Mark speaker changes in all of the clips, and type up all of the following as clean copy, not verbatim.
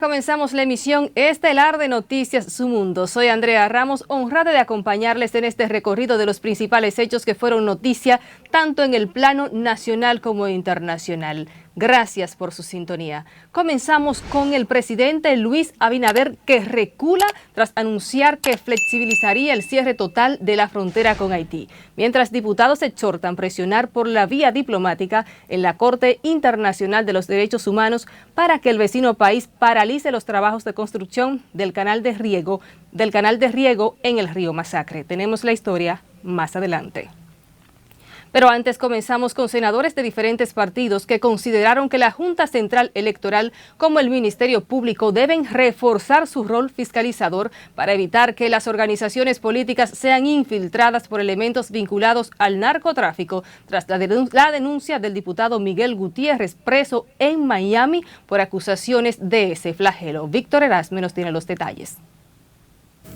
Speaker 1: Comenzamos la emisión estelar de Noticias Su Mundo. Soy Andrea Ramos, honrada de acompañarles en este recorrido de los principales hechos que fueron noticia tanto en el plano nacional como internacional. Gracias por su sintonía. Comenzamos con el presidente Luis Abinader, que recula tras anunciar que flexibilizaría el cierre total de la frontera con Haití, mientras diputados exhortan presionar por la vía diplomática en la Corte Internacional de los Derechos Humanos para que el vecino país paralice los trabajos de construcción del canal de riego en el río Masacre. Tenemos la historia más adelante. Pero antes comenzamos con senadores de diferentes partidos que consideraron que la Junta Central Electoral como el Ministerio Público deben reforzar su rol fiscalizador para evitar que las organizaciones políticas sean infiltradas por elementos vinculados al narcotráfico tras la denuncia del diputado Miguel Gutiérrez, preso en Miami por acusaciones de ese flagelo. Víctor Erasme nos tiene los detalles.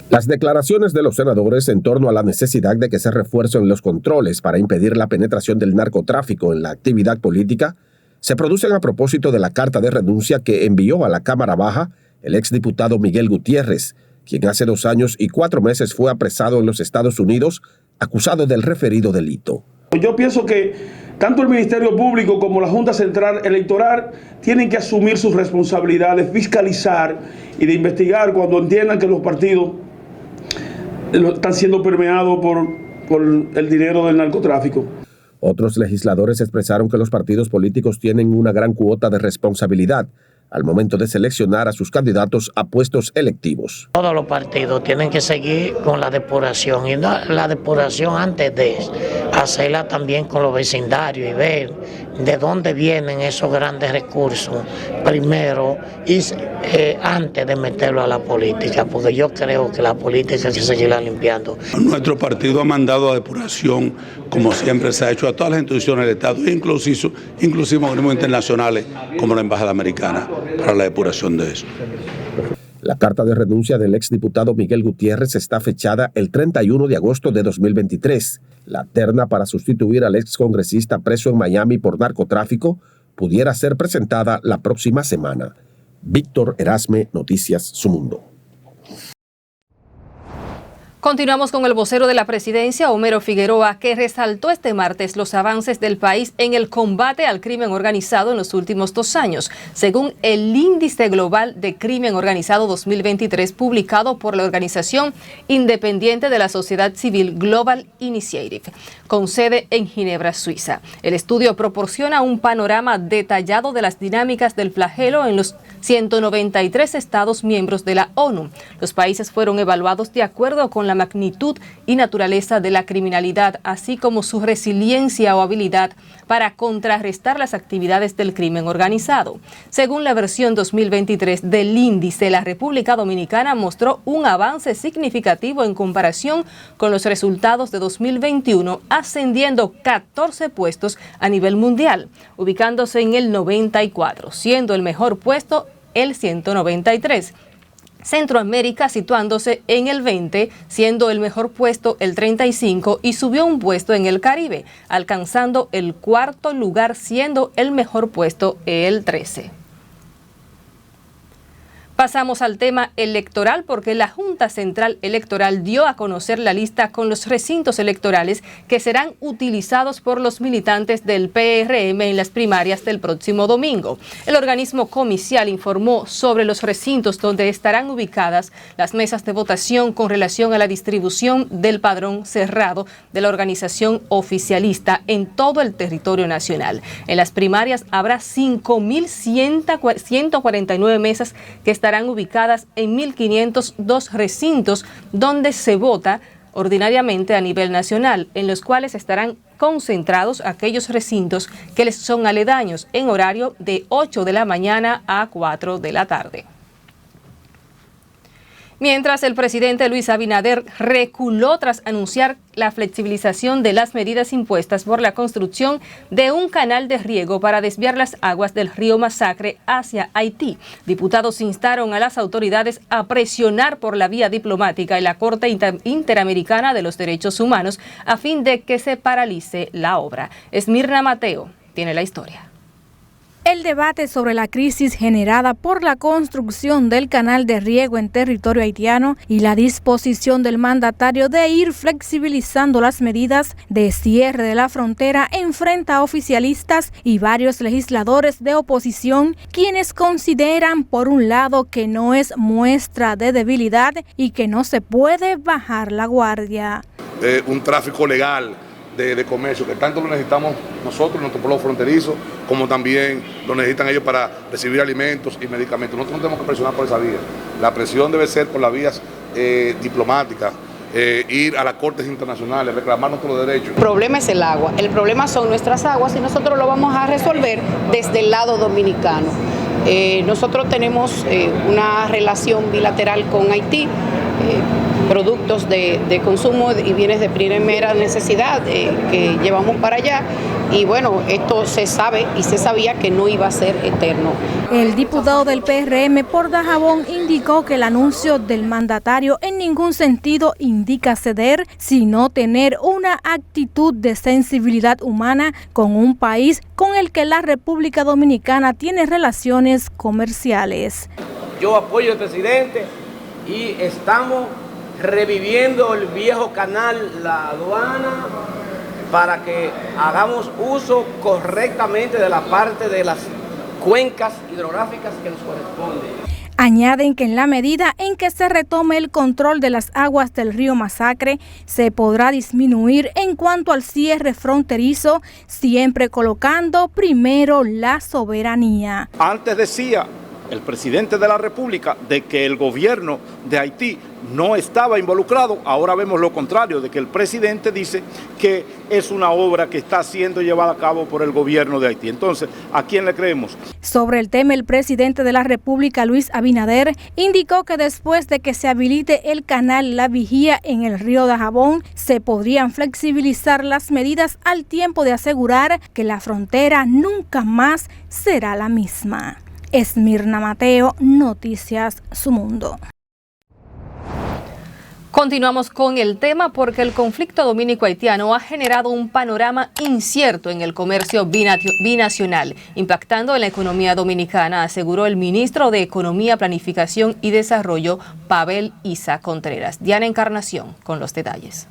Speaker 2: Las declaraciones de los senadores en torno a la necesidad de que se refuercen los controles para impedir la penetración del narcotráfico en la actividad política se producen a propósito de la carta de renuncia que envió a la Cámara Baja el exdiputado Miguel Gutiérrez, quien hace 2 años y 4 meses fue apresado en los Estados Unidos acusado del referido delito.
Speaker 3: Yo pienso que tanto el Ministerio Público como la Junta Central Electoral tienen que asumir sus responsabilidades, fiscalizar y de investigar cuando entiendan que los partidos están siendo permeados por el dinero del narcotráfico.
Speaker 2: Otros legisladores expresaron que los partidos políticos tienen una gran cuota de responsabilidad al momento de seleccionar a sus candidatos a puestos electivos.
Speaker 4: Todos los partidos tienen que seguir con la depuración y no, la depuración antes de hacerla también con los vecindarios y ver de dónde vienen esos grandes recursos primero y antes de meterlo a la política, porque yo creo que la política hay que seguirla limpiando.
Speaker 5: Nuestro partido ha mandado a depuración, como siempre se ha hecho, a todas las instituciones del Estado, inclusive organismos internacionales como la Embajada Americana, para la depuración de eso.
Speaker 2: La carta de renuncia del exdiputado Miguel Gutiérrez está fechada el 31 de agosto de 2023. La terna para sustituir al excongresista preso en Miami por narcotráfico pudiera ser presentada la próxima semana. Víctor Erasme, Noticias Su Mundo.
Speaker 1: Continuamos con el vocero de la presidencia, Homero Figueroa, que resaltó este martes los avances del país en el combate al crimen organizado en los últimos 2 años, según el Índice Global de Crimen Organizado 2023 publicado por la organización independiente de la sociedad civil Global Initiative, con sede en Ginebra, Suiza. El estudio proporciona un panorama detallado de las dinámicas del flagelo en los 193 estados miembros de la ONU. Los países fueron evaluados de acuerdo con la magnitud y naturaleza de la criminalidad, así como su resiliencia o habilidad para contrarrestar las actividades del crimen organizado. Según la versión 2023 del índice, la República Dominicana mostró un avance significativo en comparación con los resultados de 2021, ascendiendo 14 puestos a nivel mundial, ubicándose en el 94, siendo el mejor puesto el 193. Centroamérica situándose en el 20, siendo el mejor puesto el 35 y subió un puesto en el Caribe, alcanzando el 4º lugar siendo el mejor puesto el 13. Pasamos al tema electoral porque la Junta Central Electoral dio a conocer la lista con los recintos electorales que serán utilizados por los militantes del PRM en las primarias del próximo domingo. El organismo comicial informó sobre los recintos donde estarán ubicadas las mesas de votación con relación a la distribución del padrón cerrado de la organización oficialista en todo el territorio nacional. En las primarias habrá 5.149 mesas que estarán ubicadas en 1.502 recintos donde se vota ordinariamente a nivel nacional, en los cuales estarán concentrados aquellos recintos que les son aledaños en horario de 8 de la mañana a 4 de la tarde. Mientras el presidente Luis Abinader reculó tras anunciar la flexibilización de las medidas impuestas por la construcción de un canal de riego para desviar las aguas del río Masacre hacia Haití. Diputados instaron a las autoridades a presionar por la vía diplomática en la Corte Interamericana de los Derechos Humanos a fin de que se paralice la obra. Esmirna Mateo tiene la historia.
Speaker 6: El debate sobre la crisis generada por la construcción del canal de riego en territorio haitiano y la disposición del mandatario de ir flexibilizando las medidas de cierre de la frontera enfrenta a oficialistas y varios legisladores de oposición, quienes consideran por un lado que no es muestra de debilidad y que no se puede bajar la guardia.
Speaker 7: Un tráfico legal de comercio, que tanto lo necesitamos nosotros, nuestro pueblo fronterizo, como también lo necesitan ellos para recibir alimentos y medicamentos. Nosotros no tenemos que presionar por esa vía. La presión debe ser por las vías diplomáticas, ir a las cortes internacionales, reclamar nuestros derechos.
Speaker 8: El problema es el agua, el problema son nuestras aguas y nosotros lo vamos a resolver desde el lado dominicano. Nosotros tenemos una relación bilateral con Haití, productos de consumo y bienes de primera necesidad que llevamos para allá, y bueno, esto se sabe y se sabía que no iba a ser eterno.
Speaker 6: El diputado del PRM por Dajabón indicó que el anuncio del mandatario en ningún sentido indica ceder, sino tener una actitud de sensibilidad humana con un país con el que la República Dominicana tiene relaciones comerciales.
Speaker 9: Yo apoyo al presidente y estamos reviviendo el viejo canal, la aduana, para que hagamos uso correctamente de la parte de las cuencas hidrográficas que nos corresponden.
Speaker 6: Añaden que en la medida en que se retome el control de las aguas del río Masacre, se podrá disminuir en cuanto al cierre fronterizo, siempre colocando primero la soberanía.
Speaker 10: Antes decía el presidente de la República de que el gobierno de Haití no estaba involucrado. Ahora vemos lo contrario, de que el presidente dice que es una obra que está siendo llevada a cabo por el gobierno de Haití. Entonces, ¿a quién le creemos?
Speaker 6: Sobre el tema, el presidente de la República, Luis Abinader, indicó que después de que se habilite el canal La Vigía en el río Dajabón, se podrían flexibilizar las medidas al tiempo de asegurar que la frontera nunca más será la misma. Esmirna Mateo, Noticias Su Mundo.
Speaker 1: Continuamos con el tema porque el conflicto dominico-haitiano ha generado un panorama incierto en el comercio binacional, impactando en la economía dominicana, aseguró el ministro de Economía, Planificación y Desarrollo, Pavel Isa Contreras. Diana Encarnación con los detalles.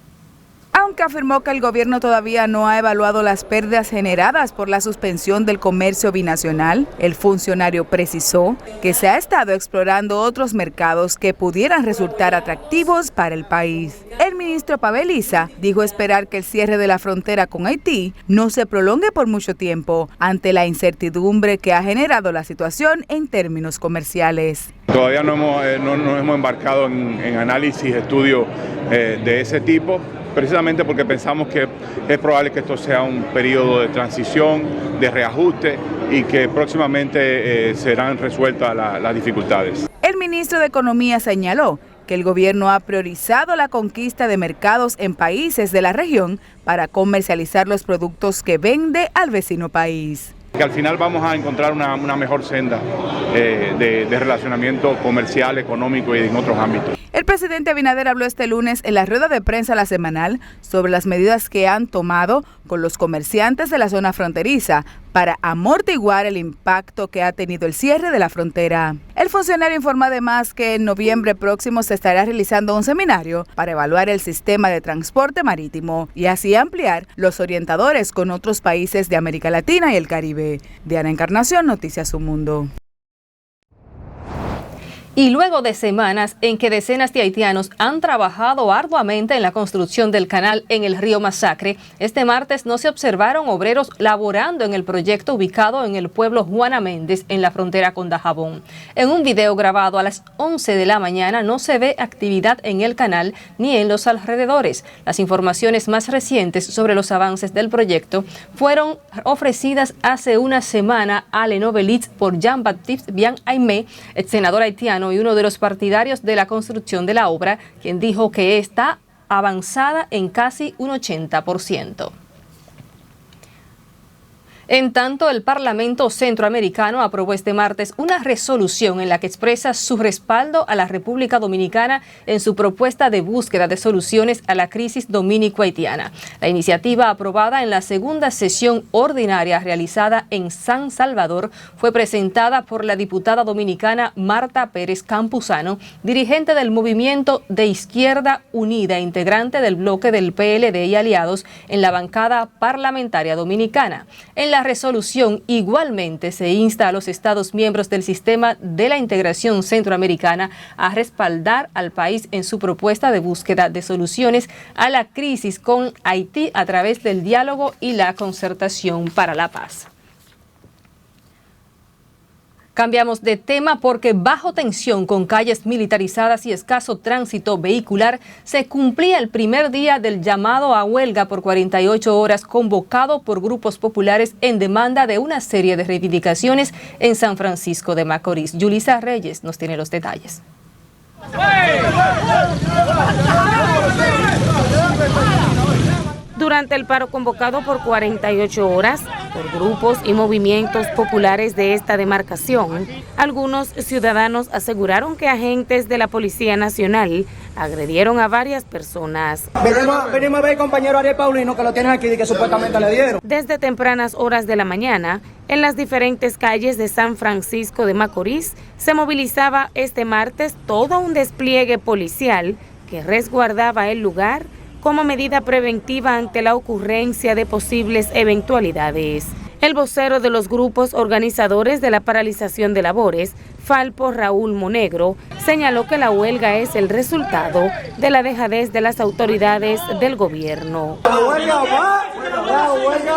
Speaker 11: Aunque afirmó que el gobierno todavía no ha evaluado las pérdidas generadas por la suspensión del comercio binacional, el funcionario precisó que se ha estado explorando otros mercados que pudieran resultar atractivos para el país. El ministro Pavel Isa dijo esperar que el cierre de la frontera con Haití no se prolongue por mucho tiempo ante la incertidumbre que ha generado la situación en términos comerciales.
Speaker 12: Todavía no hemos embarcado en análisis, estudios de ese tipo, precisamente porque pensamos que es probable que esto sea un periodo de transición, de reajuste y que próximamente serán resueltas las dificultades.
Speaker 11: El ministro de Economía señaló que el gobierno ha priorizado la conquista de mercados en países de la región para comercializar los productos que vende al vecino país.
Speaker 12: Que al final vamos a encontrar una mejor senda de relacionamiento comercial, económico y en otros ámbitos.
Speaker 11: El presidente Abinader habló este lunes en la rueda de prensa La Semanal sobre las medidas que han tomado con los comerciantes de la zona fronteriza para amortiguar el impacto que ha tenido el cierre de la frontera. El funcionario informó además que en noviembre próximo se estará realizando un seminario para evaluar el sistema de transporte marítimo y así ampliar los orientadores con otros países de América Latina y el Caribe. Diana Encarnación, Noticias Su Mundo.
Speaker 1: Y luego de semanas en que decenas de haitianos han trabajado arduamente en la construcción del canal en el río Masacre, este martes no se observaron obreros laborando en el proyecto ubicado en el pueblo Juana Méndez, en la frontera con Dajabón. En un video grabado a las 11 de la mañana no se ve actividad en el canal ni en los alrededores. Las informaciones más recientes sobre los avances del proyecto fueron ofrecidas hace una semana a Le Noveliste por Jean-Baptiste Bien-Aimé, ex senador haitiano y uno de los partidarios de la construcción de la obra, quien dijo que está avanzada en casi un 80%. En tanto, el Parlamento Centroamericano aprobó este martes una resolución en la que expresa su respaldo a la República Dominicana en su propuesta de búsqueda de soluciones a la crisis dominico-haitiana. La iniciativa, aprobada en la segunda sesión ordinaria realizada en San Salvador, fue presentada por la diputada dominicana Marta Pérez Campuzano, dirigente del Movimiento de Izquierda Unida, integrante del bloque del PLD y aliados en la bancada parlamentaria dominicana. En la resolución igualmente se insta a los Estados miembros del sistema de la integración centroamericana a respaldar al país en su propuesta de búsqueda de soluciones a la crisis con Haití a través del diálogo y la concertación para la paz. Cambiamos de tema porque bajo tensión con calles militarizadas y escaso tránsito vehicular, se cumplía el primer día del llamado a huelga por 48 horas convocado por grupos populares en demanda de una serie de reivindicaciones en San Francisco de Macorís. Yulisa Reyes nos tiene los detalles.
Speaker 13: Durante el paro convocado por 48 horas por grupos y movimientos populares de esta demarcación, algunos ciudadanos aseguraron que agentes de la Policía Nacional agredieron a varias personas.
Speaker 14: Venimos a ver, compañero Ariel Paulino, que lo tienen aquí y que supuestamente le dieron.
Speaker 13: Desde tempranas horas de la mañana, en las diferentes calles de San Francisco de Macorís, se movilizaba este martes todo un despliegue policial que resguardaba el lugar como medida preventiva ante la ocurrencia de posibles eventualidades. El vocero de los grupos organizadores de la paralización de labores, Falpo Raúl Monegro, señaló que la huelga es el resultado de la dejadez de las autoridades del gobierno.
Speaker 14: La huelga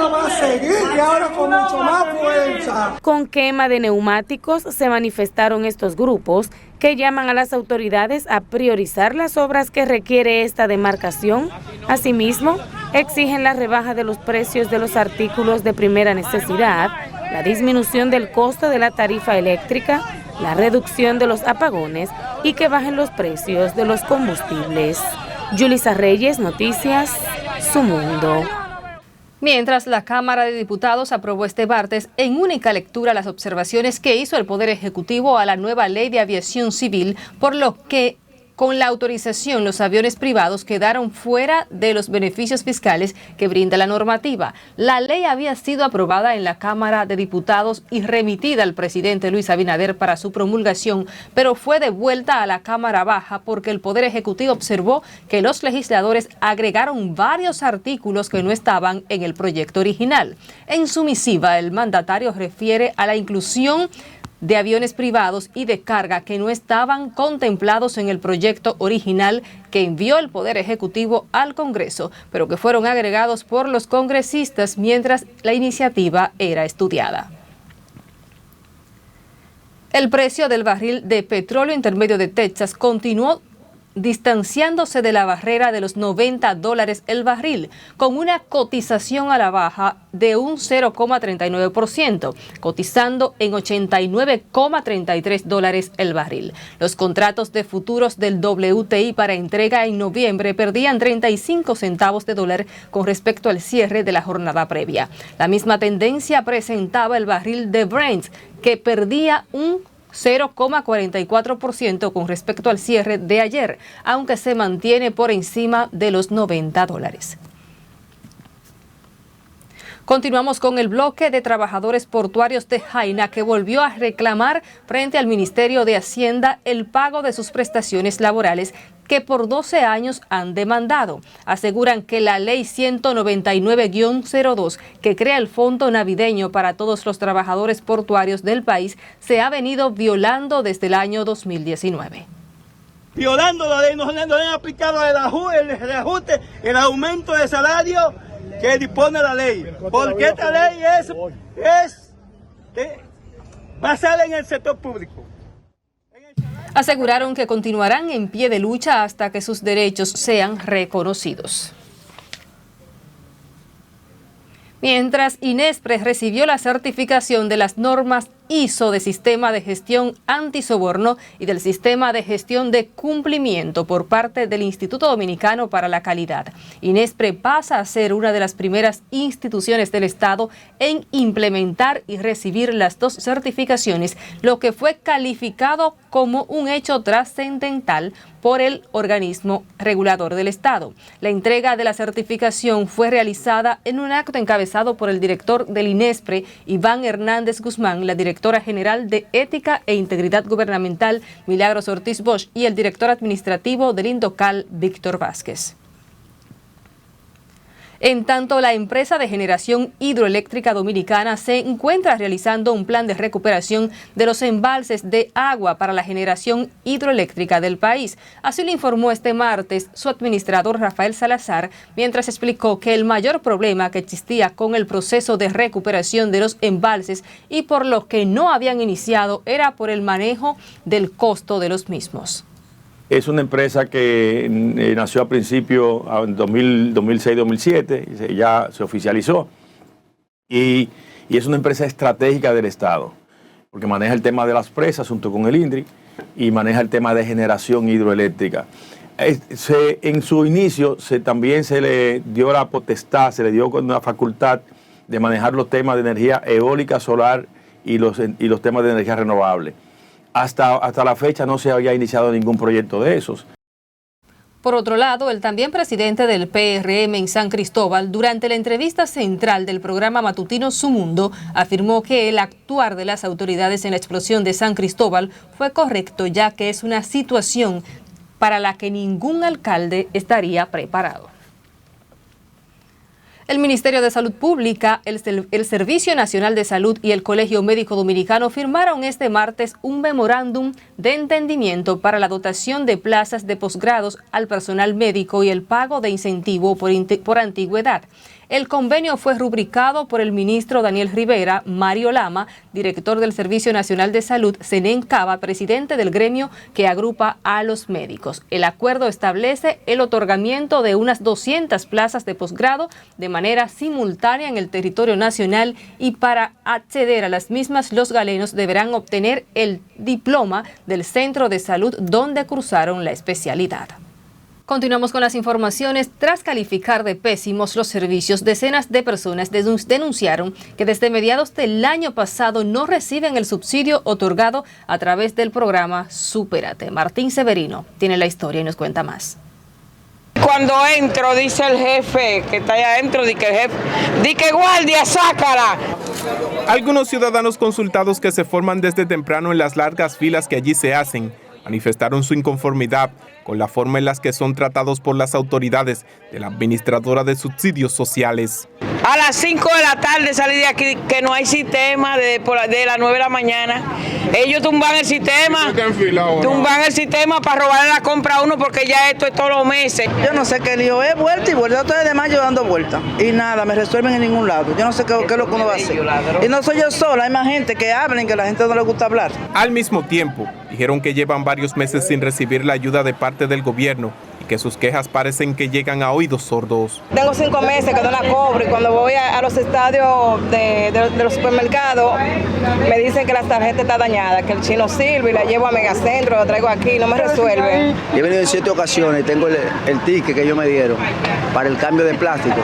Speaker 14: va a seguir y ahora con mucho más fuerza.
Speaker 13: Con quema de neumáticos se manifestaron estos grupos que llaman a las autoridades a priorizar las obras que requiere esta demarcación. Asimismo, exigen la rebaja de los precios de los artículos de primera necesidad, la disminución del costo de la tarifa eléctrica, la reducción de los apagones y que bajen los precios de los combustibles. Yulisa Reyes, Noticias, Su Mundo.
Speaker 1: Mientras la Cámara de Diputados aprobó este martes en única lectura las observaciones que hizo el Poder Ejecutivo a la nueva Ley de Aviación Civil, por lo que con la autorización los aviones privados quedaron fuera de los beneficios fiscales que brinda la normativa. La ley había sido aprobada en la Cámara de Diputados y remitida al presidente Luis Abinader para su promulgación, pero fue devuelta a la Cámara Baja porque el Poder Ejecutivo observó que los legisladores agregaron varios artículos que no estaban en el proyecto original. En su misiva, el mandatario refiere a la inclusión de aviones privados y de carga que no estaban contemplados en el proyecto original que envió el Poder Ejecutivo al Congreso, pero que fueron agregados por los congresistas mientras la iniciativa era estudiada. El precio del barril de petróleo intermedio de Texas continuó distanciándose de la barrera de los $90 el barril, con una cotización a la baja de un 0,39%, cotizando en $89,33 el barril. Los contratos de futuros del WTI para entrega en noviembre perdían 35 centavos de dólar con respecto al cierre de la jornada previa. La misma tendencia presentaba el barril de Brent, que perdía un 0,44% con respecto al cierre de ayer, aunque se mantiene por encima de los $90. Continuamos con el bloque de trabajadores portuarios de Jaina, que volvió a reclamar frente al Ministerio de Hacienda el pago de sus prestaciones laborales que por 12 años han demandado. Aseguran que la Ley 199-02, que crea el Fondo Navideño para todos los trabajadores portuarios del país, se ha venido violando desde el año 2019.
Speaker 14: Violando la ley, no han aplicado el reajuste, el aumento de salario que dispone la ley. Porque esta ley es basada en el sector público.
Speaker 1: Aseguraron que continuarán en pie de lucha hasta que sus derechos sean reconocidos. Mientras, Inespre recibió la certificación de las normas ISO de Sistema de Gestión Antisoborno y del Sistema de Gestión de Cumplimiento por parte del Instituto Dominicano para la Calidad. INESPRE pasa a ser una de las primeras instituciones del Estado en implementar y recibir las dos certificaciones, lo que fue calificado como un hecho trascendental por el organismo regulador del Estado. La entrega de la certificación fue realizada en un acto encabezado por el director del INESPRE, Iván Hernández Guzmán, la directora general de Ética e Integridad Gubernamental, Milagros Ortiz Bosch, y el director administrativo del INDOCAL, Víctor Vázquez. En tanto, la empresa de generación hidroeléctrica dominicana se encuentra realizando un plan de recuperación de los embalses de agua para la generación hidroeléctrica del país. Así lo informó este martes su administrador Rafael Salazar, mientras explicó que el mayor problema que existía con el proceso de recuperación de los embalses y por lo que no habían iniciado era por el manejo del costo de los mismos.
Speaker 15: Es una empresa que nació a principios en 2006-2007, ya se oficializó, y es una empresa estratégica del Estado, porque maneja el tema de las presas junto con el INDRI y maneja el tema de generación hidroeléctrica. En su inicio también se le dio la potestad, se le dio una facultad de manejar los temas de energía eólica, solar y los temas de energía renovable. Hasta la fecha no se había iniciado ningún proyecto de esos.
Speaker 1: Por otro lado, el también presidente del PRM en San Cristóbal, durante la entrevista central del programa matutino Su Mundo, afirmó que el actuar de las autoridades en la explosión de San Cristóbal fue correcto, ya que es una situación para la que ningún alcalde estaría preparado. El Ministerio de Salud Pública, el Servicio Nacional de Salud y el Colegio Médico Dominicano firmaron este martes un memorándum de entendimiento para la dotación de plazas de posgrados al personal médico y el pago de incentivo por antigüedad. El convenio fue rubricado por el ministro Daniel Rivera, Mario Lama, director del Servicio Nacional de Salud, Zenén Cava, presidente del gremio que agrupa a los médicos. El acuerdo establece el otorgamiento de unas 200 plazas de posgrado de manera simultánea en el territorio nacional y para acceder a las mismas los galenos deberán obtener el diploma del centro de salud donde cursaron la especialidad. Continuamos con las informaciones. Tras calificar de pésimos los servicios, decenas de personas denunciaron que desde mediados del año pasado no reciben el subsidio otorgado a través del programa Supérate. Martín Severino tiene la historia y nos cuenta más.
Speaker 16: Cuando entro, dice el jefe que está allá adentro, di que guardia, sácala.
Speaker 17: Algunos ciudadanos consultados que se forman desde temprano en las largas filas que allí se hacen, manifestaron su inconformidad con la forma en la que son tratados por las autoridades de la administradora de subsidios sociales.
Speaker 16: A las 5 de la tarde salí de aquí, que no hay sistema de las 9 de la mañana. Ellos tumban el sistema para robarle la compra a uno porque ya esto es todos los meses.
Speaker 18: Yo no sé qué lío es, vuelta y vuelta, ustedes de mayo dando vueltas y nada, me resuelven en ningún lado. Yo no sé qué es lo que uno va a hacer. Y no soy yo sola, hay más gente que hablen, que a la gente no le gusta hablar.
Speaker 17: Al mismo tiempo, dijeron que llevan varios meses sin recibir la ayuda de parte del gobierno y que sus quejas parecen que llegan a oídos sordos.
Speaker 19: Tengo 5 meses que no la cobro y cuando voy a los estadios de los supermercados me dicen que la tarjeta está dañada, que el chino sirve y la llevo a Megacentro, la traigo aquí y no me resuelven.
Speaker 20: He venido en 7 ocasiones y tengo el ticket que ellos me dieron para el cambio de plástico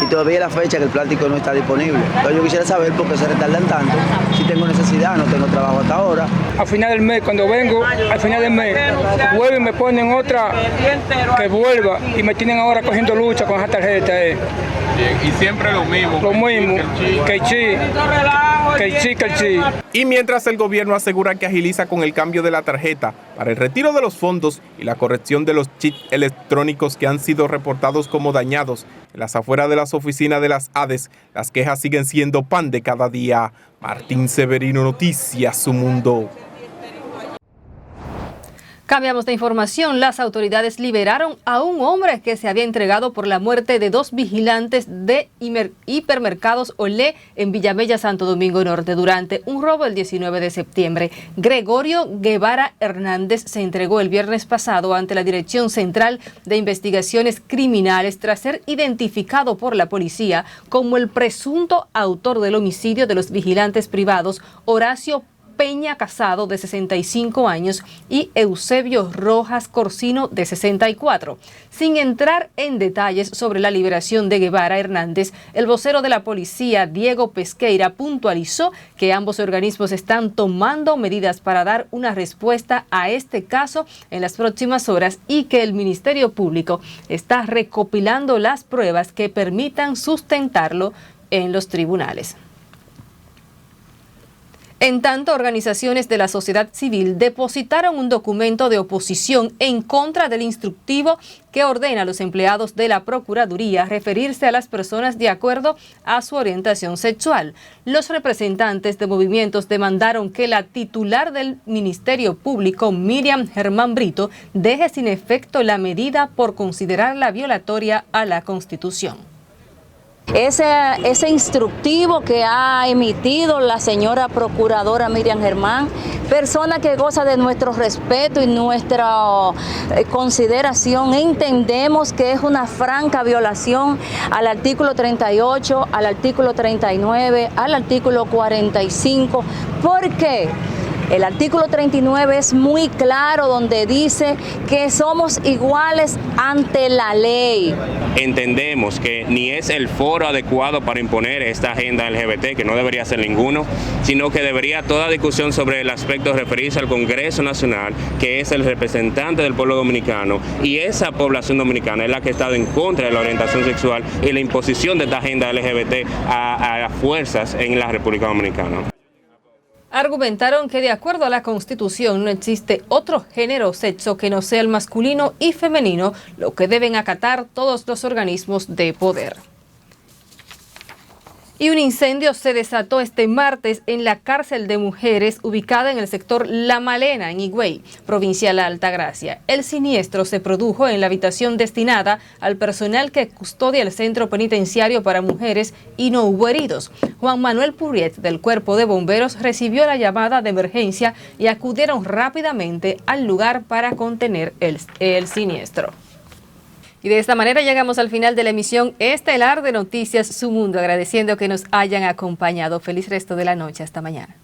Speaker 20: y todavía la fecha que el plástico no está disponible. Entonces yo quisiera saber por qué se retardan tanto, si tengo necesidad, no tengo trabajo hasta ahora.
Speaker 21: Al final del mes, cuando vengo, al final del mes, vuelvo y me ponen otra que vuelva y me tienen ahora cogiendo lucha con esa tarjeta.
Speaker 17: Y siempre lo mismo.
Speaker 21: Que chi.
Speaker 17: Y mientras el gobierno asegura que agiliza con el cambio de la tarjeta para el retiro de los fondos y la corrección de los chips electrónicos que han sido reportados como dañados en las afueras de las oficinas de las ADES, las quejas siguen siendo pan de cada día. Martín Severino, Noticias Su Mundo.
Speaker 1: Cambiamos de información. Las autoridades liberaron a un hombre que se había entregado por la muerte de 2 vigilantes de hipermercados Olé en Villamella, Santo Domingo Norte, durante un robo el 19 de septiembre. Gregorio Guevara Hernández se entregó el viernes pasado ante la Dirección Central de Investigaciones Criminales tras ser identificado por la policía como el presunto autor del homicidio de los vigilantes privados Horacio Peña Casado, de 65 años, y Eusebio Rojas Corsino, de 64. Sin entrar en detalles sobre la liberación de Guevara Hernández, el vocero de la policía, Diego Pesqueira, puntualizó que ambos organismos están tomando medidas para dar una respuesta a este caso en las próximas horas y que el Ministerio Público está recopilando las pruebas que permitan sustentarlo en los tribunales. En tanto, organizaciones de la sociedad civil depositaron un documento de oposición en contra del instructivo que ordena a los empleados de la Procuraduría referirse a las personas de acuerdo a su orientación sexual. Los representantes de movimientos demandaron que la titular del Ministerio Público, Miriam Germán Brito, deje sin efecto la medida por considerarla violatoria a la Constitución.
Speaker 3: Ese instructivo que ha emitido la señora procuradora Miriam Germán, persona que goza de nuestro respeto y nuestra consideración, entendemos que es una franca violación al artículo 38, al artículo 39, al artículo 45. ¿Por qué? El artículo 39 es muy claro, donde dice que somos iguales ante la ley.
Speaker 22: Entendemos que ni es el foro adecuado para imponer esta agenda LGBT, que no debería ser ninguno, sino que debería toda discusión sobre el aspecto referirse al Congreso Nacional, que es el representante del pueblo dominicano, y esa población dominicana es la que ha estado en contra de la orientación sexual y la imposición de esta agenda LGBT a las fuerzas en la República Dominicana.
Speaker 1: Argumentaron que de acuerdo a la Constitución no existe otro género o sexo que no sea el masculino y femenino, lo que deben acatar todos los organismos de poder. Y un incendio se desató este martes en la cárcel de mujeres ubicada en el sector La Malena, en Higüey, provincia de la Altagracia. El siniestro se produjo en la habitación destinada al personal que custodia el centro penitenciario para mujeres y no hubo heridos. Juan Manuel Purriet, del Cuerpo de Bomberos, recibió la llamada de emergencia y acudieron rápidamente al lugar para contener el siniestro. Y de esta manera llegamos al final de la emisión estelar de Noticias Su Mundo, agradeciendo que nos hayan acompañado. Feliz resto de la noche. Hasta mañana.